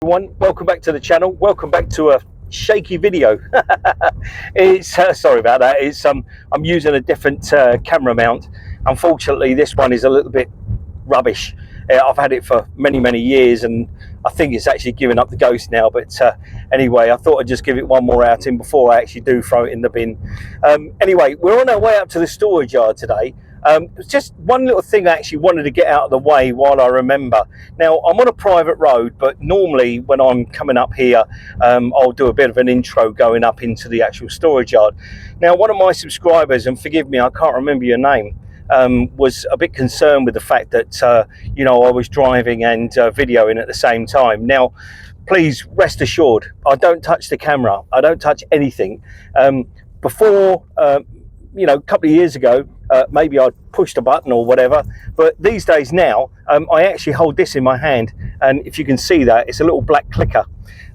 Everyone, welcome back to the channel. Welcome back to a shaky video. It's sorry about that. It's I'm using a different camera mount. Unfortunately, this one is a little bit rubbish. I've had it for many years, and I think it's actually giving up the ghost now. But anyway, I thought I'd just give it one more outing before I actually do throw it in the bin. Anyway, we're on our way up to the storage yard today. Just one little thing I actually wanted to get out of the way while I remember. Now, I'm on a private road, but normally when I'm coming up here, I'll do a bit of an intro going up into the actual storage yard. Now, one of my subscribers, and forgive me, I can't remember your name, was a bit concerned with the fact that, you know, I was driving and videoing at the same time. Now, please rest assured, I don't touch the camera. I don't touch anything. Before, you know, a couple of years ago, maybe I'd pushed a button or whatever, but these days now, I actually hold this in my hand, and if you can see that, it's a little black clicker.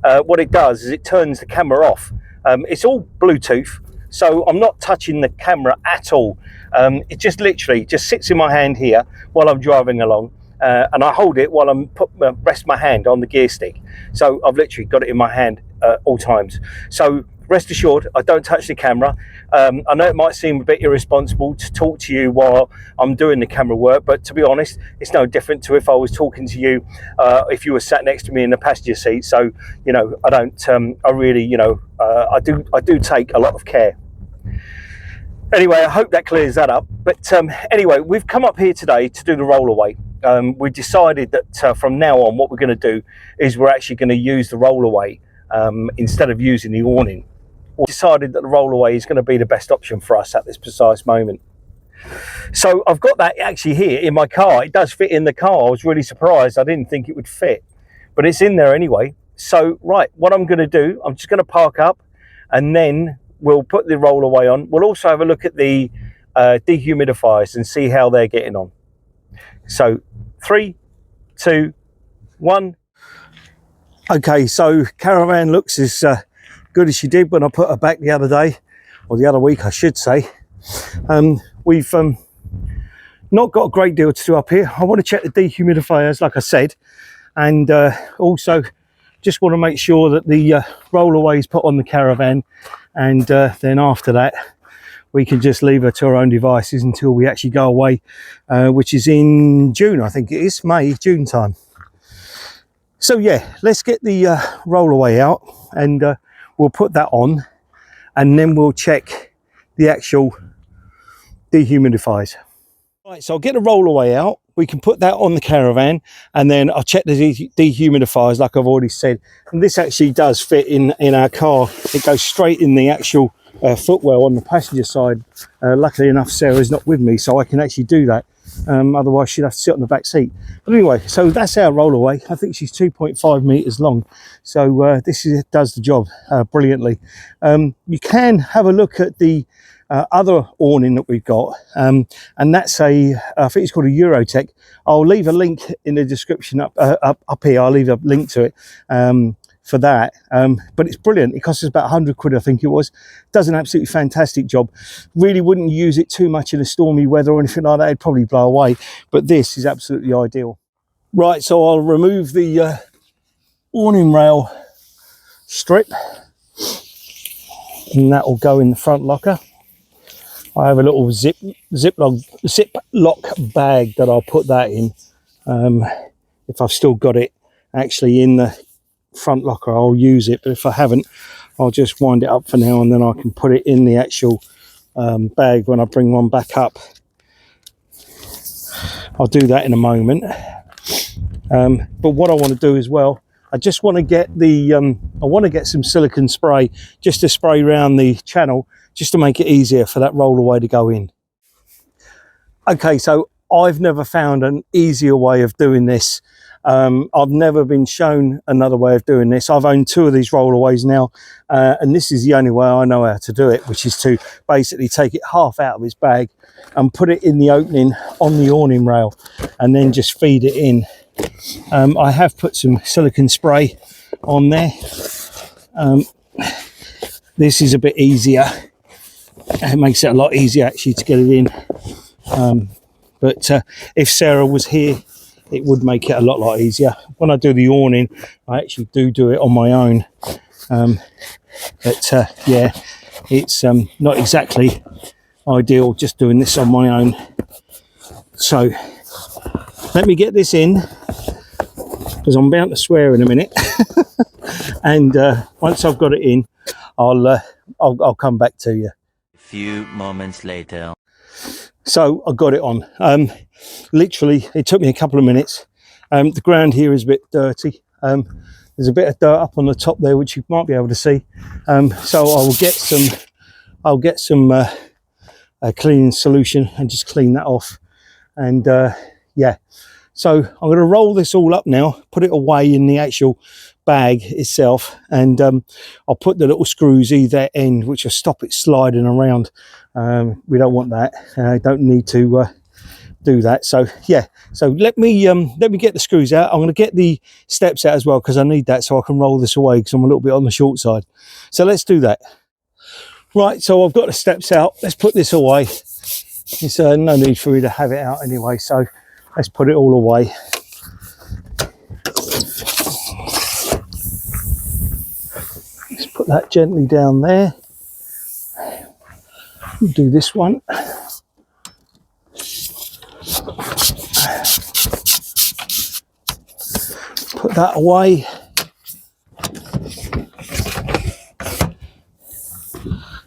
What it does is it turns the camera off. It's all Bluetooth, so I'm not touching the camera at all. It just literally just sits in my hand here while I'm driving along, and I hold it while I'm rest my hand on the gear stick. So I've literally got it in my hand all times. So rest assured, I don't touch the camera. I know it might seem a bit irresponsible to talk to you while I'm doing the camera work, but to be honest, it's no different to if I was talking to you if you were sat next to me in the passenger seat. So, you know, I don't, I really, you know, I do take a lot of care. Anyway, I hope that clears that up. But anyway, we've come up here today to do the rollaway. We decided that from now on, what we're going to do is we're actually going to use the rollaway instead of using the awning. We decided that the rollaway is going to be the best option for us at this precise moment. So I've got that actually here in my car. It does fit in the car. I was really surprised. I didn't think it would fit, but it's in there anyway. So right, what I'm going to do, I'm just going to park up, and then we'll put the rollaway on. We'll also have a look at the dehumidifiers and see how they're getting on. So 3, 2, 1. Okay, so Caravan looks as good as she did when I put her back the other day, or the other week I should say. We've not got a great deal to do up here. I want to check the dehumidifiers, like I said, and also just want to make sure that the rollaway is put on the Caravan, and then after that we can just leave her to her own devices until we actually go away, which is in June, I think it is, June time. So yeah, let's get the rollaway out, and we'll put that on, and then we'll check the actual dehumidifiers. Right, so I'll get the rollaway out. We can put that on the Caravan, and then I'll check the dehumidifiers, like I've already said. And this actually does fit in our car. It goes straight in the actual footwell on the passenger side. Luckily enough, Sarah's not with me, so I can actually do that. Otherwise she'd have to sit on the back seat. But anyway, so that's our rollaway. I think she's 2.5 meters long, so this does the job brilliantly. You can have a look at the other awning that we've got, and that's I think it's called a Eurotech. I'll leave a link in the description up here. I'll leave a link to it for that, but it's brilliant. It costs us about 100 quid, I think it was. Does an absolutely fantastic job. Really wouldn't use it too much in a stormy weather or anything like that. It'd probably blow away, but this is absolutely ideal. Right, so I'll remove the awning rail strip, and that will go in the front locker. I have a little ziplock bag that I'll put that in. If I've still got it actually in the front locker, I'll use it, but if I haven't, I'll just wind it up for now, and then I can put it in the actual bag when I bring one back up. I'll do that in a moment. But what I want to do as well, I just want to get the I want to get some silicone spray just to spray around the channel, just to make it easier for that rollaway to go in. Okay, so I've never found an easier way of doing this. I've never been shown another way of doing this. I've owned 2 of these rollaways now, and this is the only way I know how to do it, which is to basically take it half out of its bag and put it in the opening on the awning rail, and then just feed it in. I have put some silicone spray on there. This is a bit easier. It makes it a lot easier actually to get it in. But if Sarah was here it would make it a lot easier. When I do the awning, I actually do it on my own. But yeah, it's not exactly ideal just doing this on my own. So let me get this in, because I'm about to swear in a minute. And once I've got it in, I'll come back to you. A few moments later. So I got it on. Literally, it took me a couple of minutes. The ground here is a bit dirty. There's a bit of dirt up on the top there, which you might be able to see. So I'll get some cleaning solution and just clean that off. And yeah, so I'm going to roll this all up now, put it away in the actual bag itself, and I'll put the little screws either end, which will stop it sliding around. We don't want that. Don't need to do that. So yeah, so let me get the screws out. I'm going to get the steps out as well, because I need that so I can roll this away, because I'm a little bit on the short side. So let's do that. Right, so I've got the steps out. Let's put this away. It's no need for me to have it out anyway, so let's put it all away. Let's put that gently down there. We'll do this one. Put that away.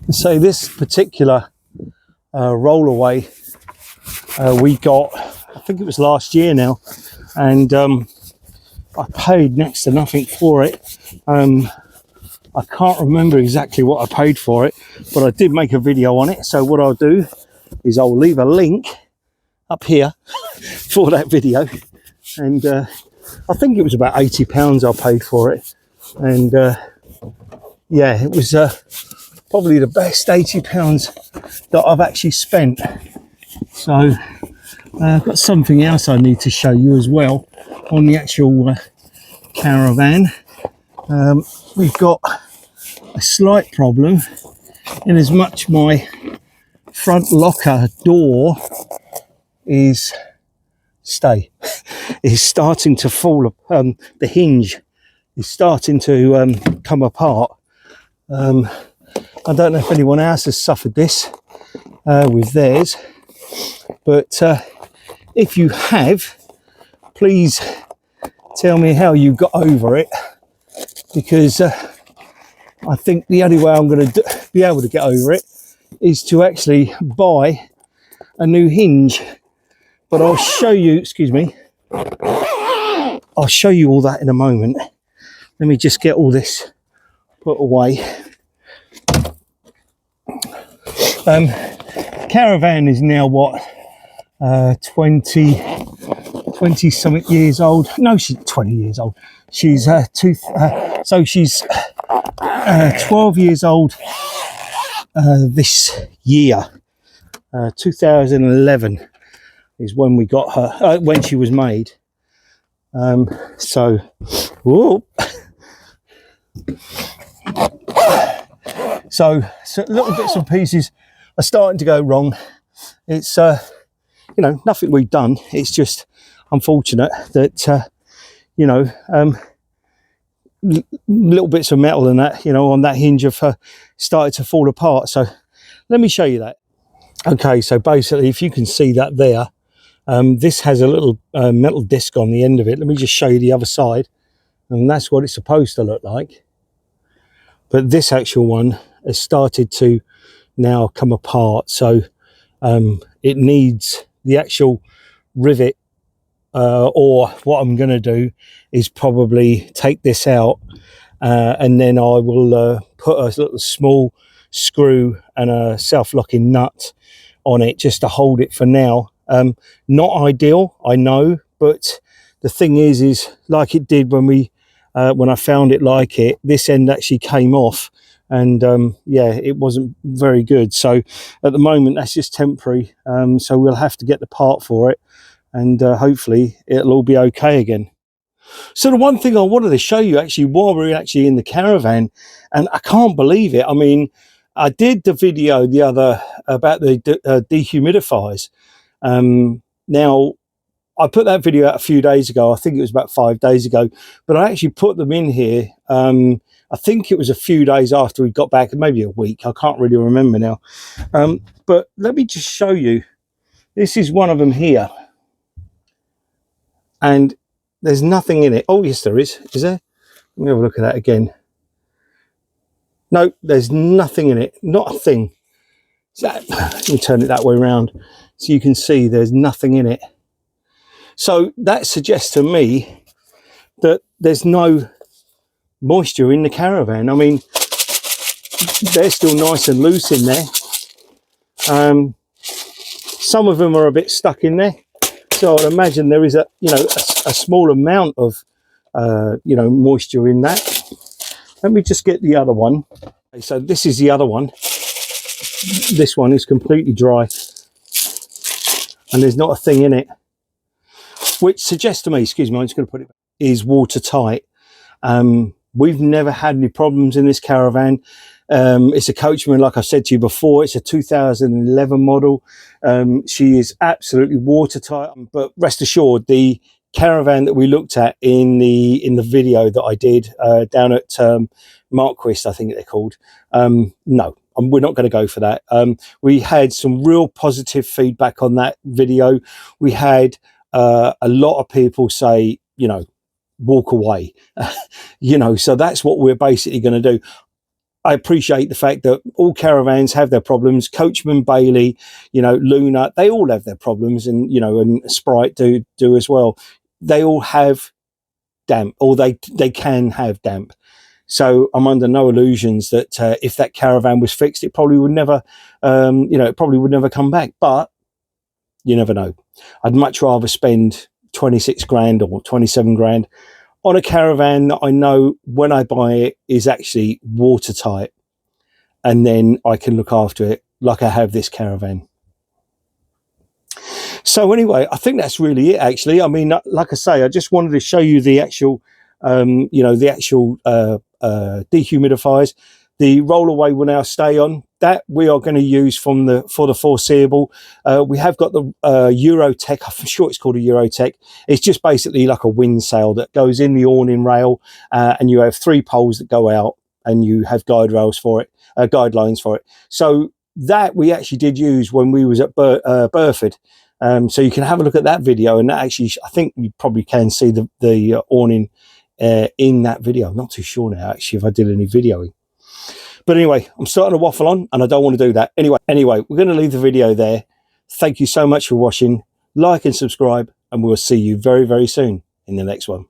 So this particular Rollaway we got, I think it was last year now, and I paid next to nothing for it. I can't remember exactly what I paid for it, but I did make a video on it. So what I'll do is I'll leave a link up here for that video, and I think it was about £80 I paid for it, and yeah, it was probably the best £80 that I've actually spent. So I've got something else I need to show you as well on the actual Caravan. We've got a slight problem in as much my front locker door is starting to fall. The hinge is starting to come apart. I don't know if anyone else has suffered this with theirs, but if you have, please tell me how you got over it, because I think the only way I'm going to be able to get over it is to actually buy a new hinge. But I'll show you, excuse me, I'll show you all that in a moment. Let me just get all this put away. Caravan is now what, 20 something years old. No, she's 20 years old. She's so she's 12 years old this year. 2011 is when we got her, when she was made. So whoop. So little bits and pieces are starting to go wrong. It's you know, nothing we've done. It's just unfortunate that you know, little bits of metal and that, you know, on that hinge have started to fall apart. So let me show you that. Okay, so basically, if you can see that there, this has a little metal disc on the end of it. Let me just show you the other side, and that's what it's supposed to look like. But this actual one has started to now come apart, so it needs the actual rivet, or what I'm going to do is probably take this out, and then I will put a little small screw and a self-locking nut on it just to hold it for now. Not ideal, I know, but the thing is like it did when we when I found it, like it, this end actually came off, and yeah, it wasn't very good. So at the moment that's just temporary, so we'll have to get the part for it, and hopefully it'll all be okay again. So the one thing I wanted to show you actually while we're actually in the Caravan, and I can't believe it, I mean, I did the video the other about the dehumidifiers. Now I put that video out a few days ago. I think it was about 5 days ago, but I actually put them in here. I think it was a few days after we got back, maybe a week. I can't really remember now. But let me just show you. This is one of them here. And there's nothing in it. Oh, yes, there is. Is there? Let me have a look at that again. No, there's nothing in it. Not a thing. So, let me turn it that way around so you can see there's nothing in it. So that suggests to me that there's no moisture in the Caravan. I mean, they're still nice and loose in there. Some of them are a bit stuck in there. So I'd imagine there is a small amount of moisture in that. Let me just get the other one. Okay, so this is the other one. This one is completely dry and there's not a thing in it, which suggests to me, excuse me, I'm just going to put it back, is watertight. We've never had any problems in this Caravan. It's a Coachman, like I said to you before. It's a 2011 model. She is absolutely watertight, but rest assured, the Caravan that we looked at in the video that I did down at Marquist, I think they're called, no, we're not going to go for that. We had some real positive feedback on that video. We had a lot of people say, walk away, so that's what we're basically going to do. I appreciate the fact that all Caravans have their problems. Coachman, Bailey, Luna, they all have their problems, and and Sprite do as well. They all have damp, or they can have damp. So I'm under no illusions that if that Caravan was fixed, it probably would never, it probably would never come back. But you never know. I'd much rather spend 26 grand or 27 grand on a Caravan that I know when I buy it is actually watertight, and then I can look after it like I have this Caravan. So anyway, I think that's really it, actually. I mean, like I say, I just wanted to show you the actual, dehumidifiers. The Rollaway will now stay on. That we are going to use for the foreseeable. We have got the Eurotech. I'm sure it's called a Eurotech. It's just basically like a wind sail that goes in the awning rail, and you have 3 poles that go out, and you have guide rails for it, guidelines for it. So that we actually did use when we was at Burford. So you can have a look at that video, and that actually, I think you probably can see the awning in that video. I'm not too sure now, actually, if I did any videoing. But anyway, I'm starting to waffle on, and I don't want to do that. Anyway, we're going to leave the video there. Thank you so much for watching. Like and subscribe, and we'll see you very, very soon in the next one.